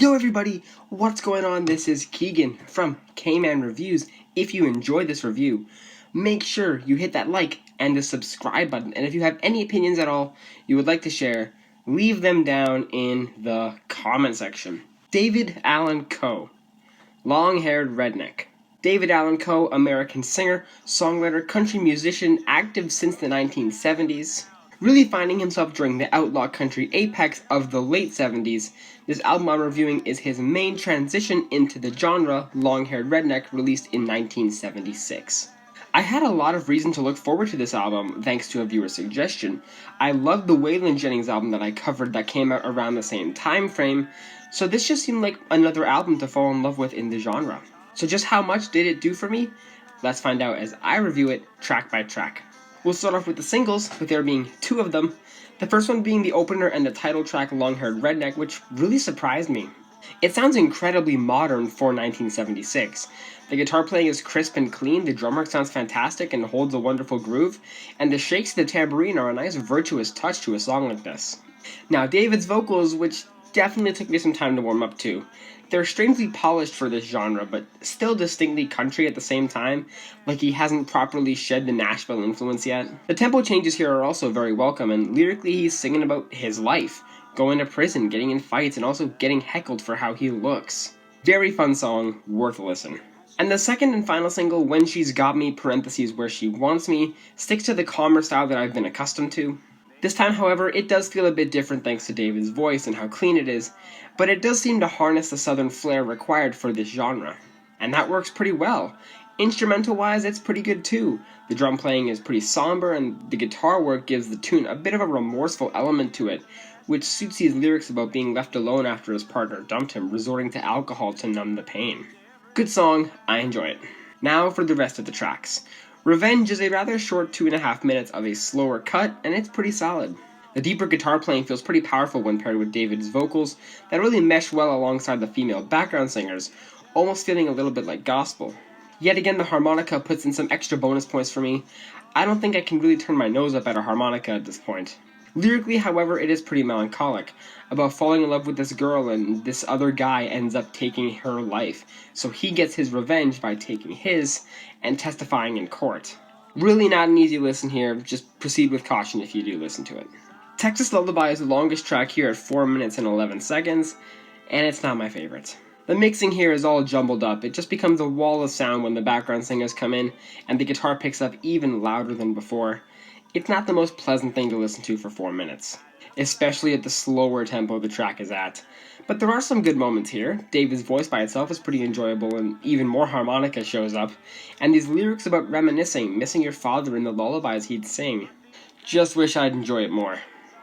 Yo everybody, what's going on? This is Keegan from Kman Reviews. If you enjoyed this review, make sure you hit that like and the subscribe button. And if you have any opinions at all you would like to share, leave them down in the comment section. David Allan Coe, Longhaired Redneck. David Allan Coe, American singer, songwriter, country musician, active since the 1970s. Really finding himself during the outlaw country apex of the late 70s, this album I'm reviewing is his main transition into the genre, Longhaired Redneck, released in 1976. I had a lot of reason to look forward to this album, thanks to a viewer suggestion. I loved the Waylon Jennings album that I covered that came out around the same time frame, so this just seemed like another album to fall in love with in the genre. So just how much did it do for me? Let's find out as I review it track by track. We'll start off with the singles, with there being two of them. The first one being the opener and the title track, Longhaired Redneck, which really surprised me. It sounds incredibly modern for 1976. The guitar playing is crisp and clean, the drum work sounds fantastic and holds a wonderful groove, and the shakes of the tambourine are a nice virtuous touch to a song like this. Now, David's vocals, which definitely took me some time to warm up to. They're strangely polished for this genre, but still distinctly country at the same time, like he hasn't properly shed the Nashville influence yet. The tempo changes here are also very welcome, and lyrically he's singing about his life, going to prison, getting in fights, and also getting heckled for how he looks. Very fun song, worth a listen. And the second and final single, When She's Got Me, parentheses Where She Wants Me, sticks to the calmer style that I've been accustomed to. This time, however, it does feel a bit different thanks to David's voice and how clean it is, but it does seem to harness the southern flair required for this genre. And that works pretty well. Instrumental-wise, it's pretty good too. The drum playing is pretty somber, and the guitar work gives the tune a bit of a remorseful element to it, which suits his lyrics about being left alone after his partner dumped him, resorting to alcohol to numb the pain. Good song, I enjoy it. Now for the rest of the tracks. Revenge is a rather short 2.5 minutes of a slower cut, and it's pretty solid. The deeper guitar playing feels pretty powerful when paired with David's vocals that really mesh well alongside the female background singers, almost feeling a little bit like gospel. Yet again, the harmonica puts in some extra bonus points for me. I don't think I can really turn my nose up at a harmonica at this point. Lyrically, however, it is pretty melancholic, about falling in love with this girl and this other guy ends up taking her life, so he gets his revenge by taking his and testifying in court. Really not an easy listen here, just proceed with caution if you do listen to it. Texas Lullaby is the longest track here at 4 minutes and 11 seconds, and it's not my favorite. The mixing here is all jumbled up, it just becomes a wall of sound when the background singers come in, and the guitar picks up even louder than before. It's not the most pleasant thing to listen to for 4 minutes, especially at the slower tempo the track is at. But there are some good moments here. David's voice by itself is pretty enjoyable, and even more harmonica shows up, and these lyrics about reminiscing, missing your father in the lullabies he'd sing. Just wish I'd enjoy it more.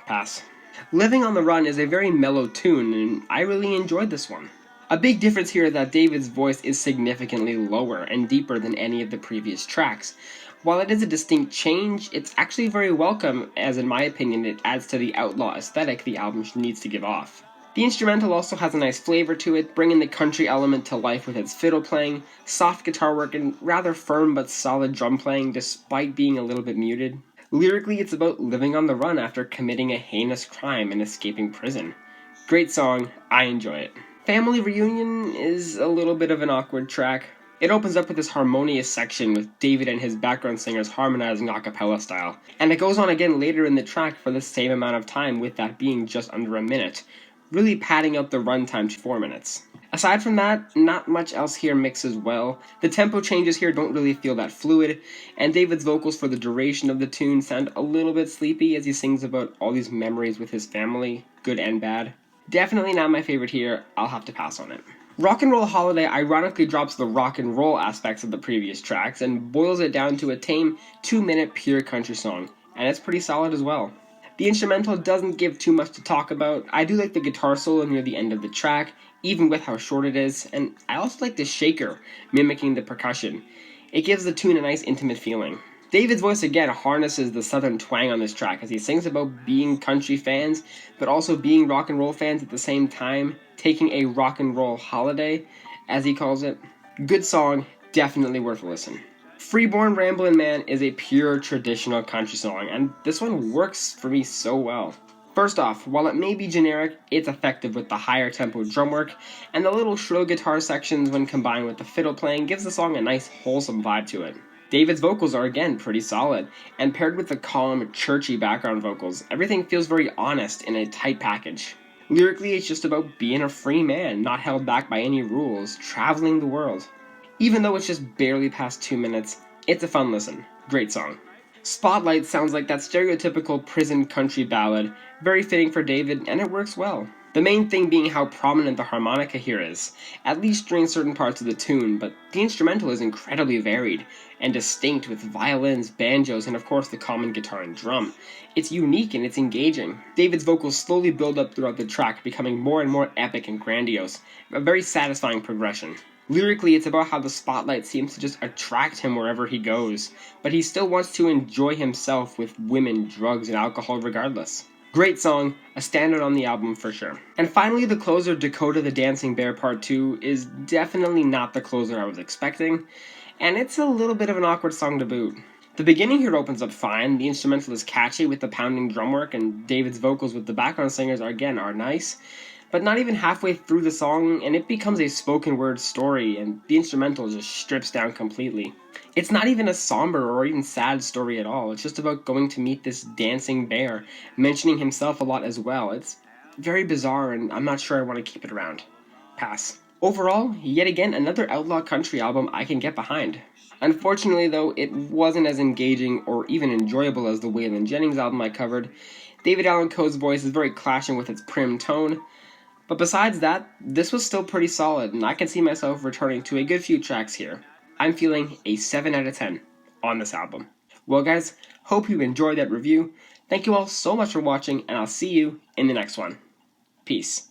Pass. Living on the Run is a very mellow tune, and I really enjoyed this one. A big difference here is that David's voice is significantly lower and deeper than any of the previous tracks. While it is a distinct change, it's actually very welcome, as in my opinion it adds to the outlaw aesthetic the album needs to give off. The instrumental also has a nice flavor to it, bringing the country element to life with its fiddle playing, soft guitar work, and rather firm but solid drum playing despite being a little bit muted. Lyrically, it's about living on the run after committing a heinous crime and escaping prison. Great song, I enjoy it. Family Reunion is a little bit of an awkward track. It opens up with this harmonious section with David and his background singers harmonizing a cappella style, and it goes on again later in the track for the same amount of time, with that being just under a minute, really padding out the runtime to 4 minutes. Aside from that, not much else here mixes well. The tempo changes here don't really feel that fluid, and David's vocals for the duration of the tune sound a little bit sleepy as he sings about all these memories with his family, good and bad. Definitely not my favorite here, I'll have to pass on it. Rock and Roll Holiday ironically drops the rock and roll aspects of the previous tracks and boils it down to a tame 2-minute pure country song, and it's pretty solid as well. The instrumental doesn't give too much to talk about. I do like the guitar solo near the end of the track, even with how short it is, and I also like the shaker mimicking the percussion. It gives the tune a nice intimate feeling. David's voice again harnesses the southern twang on this track as he sings about being country fans, but also being rock and roll fans at the same time, taking a rock and roll holiday, as he calls it. Good song, definitely worth a listen. Freeborn Rambler Man is a pure traditional country song, and this one works for me so well. First off, while it may be generic, it's effective with the higher tempo drum work, and the little shrill guitar sections when combined with the fiddle playing gives the song a nice wholesome vibe to it. David's vocals are again pretty solid, and paired with the calm, churchy background vocals, everything feels very honest in a tight package. Lyrically, it's just about being a free man, not held back by any rules, traveling the world. Even though it's just barely past 2 minutes, it's a fun listen. Great song. Spotlight sounds like that stereotypical prison country ballad, very fitting for David, and it works well. The main thing being how prominent the harmonica here is, at least during certain parts of the tune, but the instrumental is incredibly varied and distinct with violins, banjos, and of course the common guitar and drum. It's unique and it's engaging. David's vocals slowly build up throughout the track, becoming more and more epic and grandiose, a very satisfying progression. Lyrically, it's about how the spotlight seems to just attract him wherever he goes, but he still wants to enjoy himself with women, drugs, and alcohol regardless. Great song, a standout on the album for sure. And finally, the closer, Dakota the Dancing Bear Part 2, is definitely not the closer I was expecting, and it's a little bit of an awkward song to boot. The beginning here opens up fine, the instrumental is catchy with the pounding drum work, and David's vocals with the background singers are nice, but not even halfway through the song, and it becomes a spoken word story, and the instrumental just strips down completely. It's not even a somber or even sad story at all, it's just about going to meet this dancing bear, mentioning himself a lot as well. It's very bizarre, and I'm not sure I want to keep it around. Pass. Overall, yet again, another outlaw country album I can get behind. Unfortunately though, it wasn't as engaging or even enjoyable as the Waylon Jennings album I covered. David Allan Coe's voice is very clashing with its prim tone, but besides that, this was still pretty solid, and I can see myself returning to a good few tracks here. I'm feeling a 7 out of 10 on this album. Well guys, hope you enjoyed that review. Thank you all so much for watching, and I'll see you in the next one. Peace.